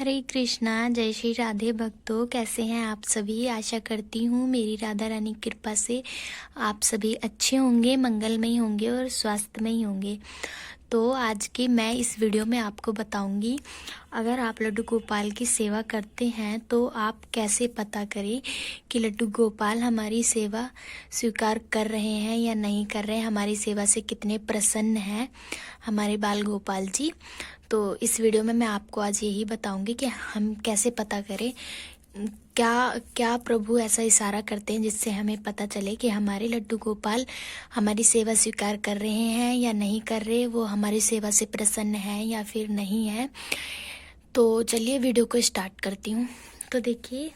हरे कृष्णा। जय श्री राधे भक्तों, कैसे हैं आप सभी। आशा करती हूँ मेरी राधा रानी की कृपा से आप सभी अच्छे होंगे, मंगलमय होंगे और स्वास्थ्यमय होंगे। तो आज की मैं इस वीडियो में आपको बताऊंगी, अगर आप लड्डू गोपाल की सेवा करते हैं तो आप कैसे पता करें कि लड्डू गोपाल हमारी सेवा स्वीकार कर रहे हैं या नहीं कर रहे हैं, हमारी सेवा से कितने प्रसन्न हैं हमारे बाल गोपाल जी। तो इस वीडियो में मैं आपको आज यही बताऊंगी कि हम कैसे पता करें, क्या क्या प्रभु ऐसा इशारा करते हैं जिससे हमें पता चले कि हमारे लड्डू गोपाल हमारी सेवा स्वीकार कर रहे हैं या नहीं कर रहे, वो हमारी सेवा से प्रसन्न है या फिर नहीं है। तो चलिए वीडियो को स्टार्ट करती हूँ। तो देखिए,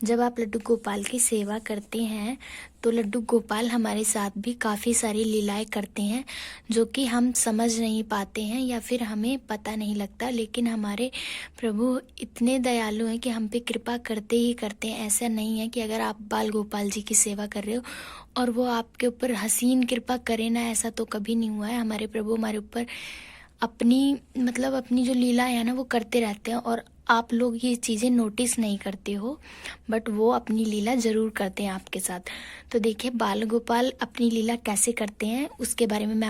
जब आप लड्डू गोपाल की सेवा करते हैं तो लड्डू गोपाल हमारे साथ भी काफ़ी सारी लीलाएं करते हैं जो कि हम समझ नहीं पाते हैं या फिर हमें पता नहीं लगता, लेकिन हमारे प्रभु इतने दयालु हैं कि हम पे कृपा करते ही करते हैं। ऐसा नहीं है कि अगर आप बाल गोपाल जी की सेवा कर रहे हो और वो आपके ऊपर हसीन कृपा करे ना, ऐसा तो कभी नहीं हुआ है। हमारे प्रभु हमारे ऊपर अपनी जो लीला है ना वो करते रहते हैं और आप लोग ये चीज़ें नोटिस नहीं करते हो, बट वो अपनी लीला ज़रूर करते हैं आपके साथ। तो देखिए, बाल गोपाल अपनी लीला कैसे करते हैं उसके बारे में मैं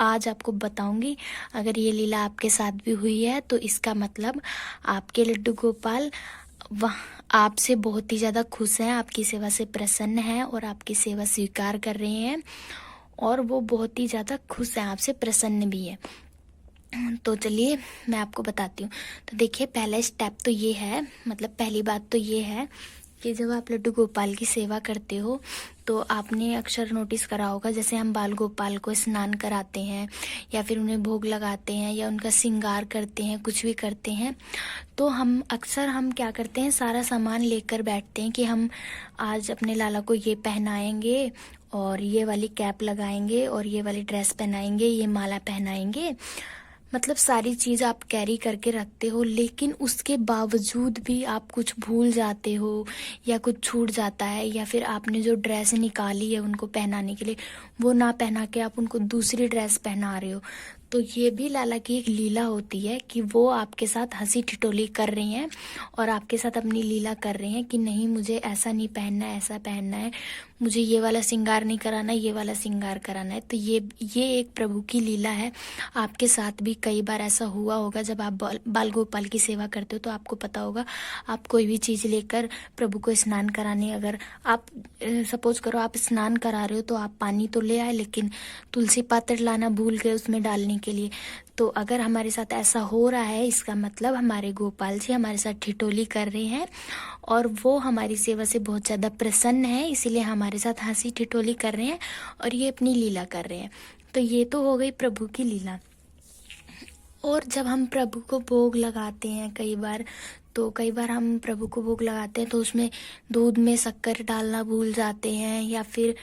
आज आपको बताऊंगी। अगर ये लीला आपके साथ भी हुई है तो इसका मतलब आपके लड्डू गोपाल वह आपसे बहुत ही ज़्यादा खुश हैं, आपकी सेवा से प्रसन्न हैं और आपकी सेवा स्वीकार कर रहे हैं और वो बहुत ही ज़्यादा खुश हैं, आपसे प्रसन्न भी है। तो चलिए मैं आपको बताती हूँ। तो देखिए, पहला स्टेप तो ये है, पहली बात तो ये है कि जब आप लड्डू गोपाल की सेवा करते हो तो आपने अक्सर नोटिस करा होगा, जैसे हम बाल गोपाल को स्नान कराते हैं या फिर उन्हें भोग लगाते हैं या उनका श्रृंगार करते हैं, कुछ भी करते हैं, तो हम क्या करते हैं, सारा सामान लेकर बैठते हैं कि हम आज अपने लाला को ये पहनाएंगे और ये वाली कैप लगाएंगे और ये वाली ड्रेस पहनाएंगे, ये माला पहनाएंगे। सारी चीज़ आप कैरी करके रखते हो, लेकिन उसके बावजूद भी आप कुछ भूल जाते हो या कुछ छूट जाता है, या फिर आपने जो ड्रेस निकाली है उनको पहनाने के लिए वो ना पहना के आप उनको दूसरी ड्रेस पहना रहे हो। तो ये भी लाला की एक लीला होती है कि वो आपके साथ हंसी ठिठोली कर रही हैं और आपके साथ अपनी लीला कर रहे हैं कि नहीं, मुझे ऐसा नहीं पहनना है, ऐसा पहनना है, मुझे ये वाला श्रृंगार नहीं कराना, ये वाला श्रृंगार कराना है। तो ये एक प्रभु की लीला है। आपके साथ भी कई बार ऐसा हुआ होगा, जब आप बाल गोपाल की सेवा करते हो तो आपको पता होगा, आप कोई भी चीज़ लेकर प्रभु को स्नान कराने, अगर आप सपोज करो आप स्नान करा रहे हो तो आप पानी तो ले आए, लेकिन तुलसी पात्र लाना भूल गए उसमें डालने के लिए। तो अगर हमारे साथ ऐसा हो रहा है, इसका मतलब हमारे गोपाल जी हमारे साथ ठिठोली कर रहे हैं और वो हमारी सेवा से बहुत ज़्यादा प्रसन्न है, इसीलिए हमारे साथ हंसी ठिठोली कर रहे हैं और ये अपनी लीला कर रहे हैं। तो ये तो हो गई प्रभु की लीला। और जब हम प्रभु को भोग लगाते हैं कई बार हम प्रभु को भोग लगाते हैं तो उसमें दूध में शक्कर डालना भूल जाते हैं, या फिर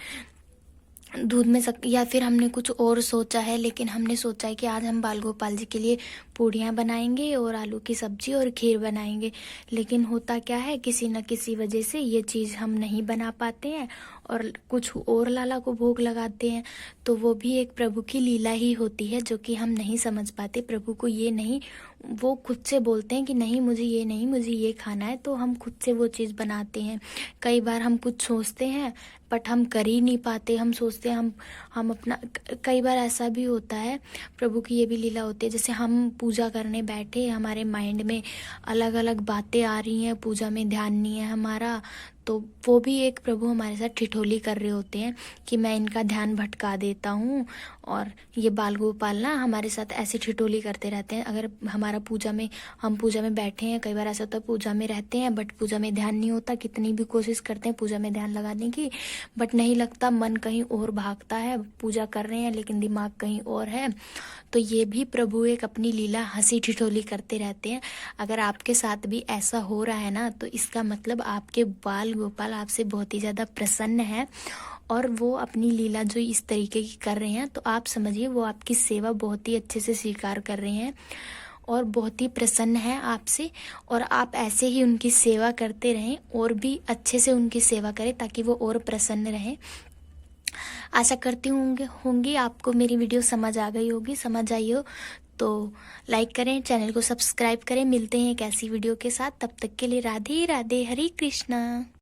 हमने कुछ और सोचा है, लेकिन हमने सोचा है कि आज हम बाल गोपाल जी के लिए पूड़ियाँ बनाएंगे और आलू की सब्जी और खीर बनाएंगे, लेकिन होता क्या है, किसी न किसी वजह से ये चीज़ हम नहीं बना पाते हैं और कुछ और लाला को भोग लगाते हैं। तो वो भी एक प्रभु की लीला ही होती है जो कि हम नहीं समझ पाते। प्रभु को ये नहीं, वो खुद से बोलते हैं कि नहीं, मुझे ये नहीं, मुझे ये खाना है, तो हम खुद से वो चीज़ बनाते हैं। कई बार हम कुछ सोचते हैं बट हम कर ही नहीं पाते, हम सोचते हैं हम अपना, कई बार ऐसा भी होता है, प्रभु की ये भी लीला होती है, जैसे हम पूजा करने बैठे, हमारे माइंड में अलग अलग बातें आ रही हैं, पूजा में ध्यान नहीं है हमारा, तो वो भी एक प्रभु हमारे साथ ठिठोली कर रहे होते हैं कि मैं इनका ध्यान भटका देता हूँ। और ये बाल गोपाल ना हमारे साथ ऐसे ठिठोली करते रहते हैं। अगर हम पूजा में बैठे हैं, कई बार ऐसा होता है पूजा में रहते हैं बट पूजा में ध्यान नहीं होता, कितनी भी कोशिश करते हैं पूजा में ध्यान लगाने की बट नहीं लगता, मन कहीं और भागता है, पूजा कर रहे हैं लेकिन दिमाग कहीं और है। तो ये भी प्रभु एक अपनी लीला हंसी ठिठोली करते रहते हैं। अगर आपके साथ भी ऐसा हो रहा है ना, तो इसका मतलब आपके बाल गोपाल आपसे बहुत ही ज़्यादा प्रसन्न है और वो अपनी लीला जो इस तरीके की कर रहे हैं, तो आप समझिए वो आपकी सेवा बहुत ही अच्छे से स्वीकार कर रहे हैं और बहुत ही प्रसन्न है आपसे। और आप ऐसे ही उनकी सेवा करते रहें और भी अच्छे से उनकी सेवा करें ताकि वो और प्रसन्न रहें। आशा करती होंगी आपको मेरी वीडियो समझ आ गई होगी। समझ आई हो तो लाइक करें, चैनल को सब्सक्राइब करें। मिलते हैं एक ऐसी वीडियो के साथ, तब तक के लिए राधे राधे, हरे कृष्णा।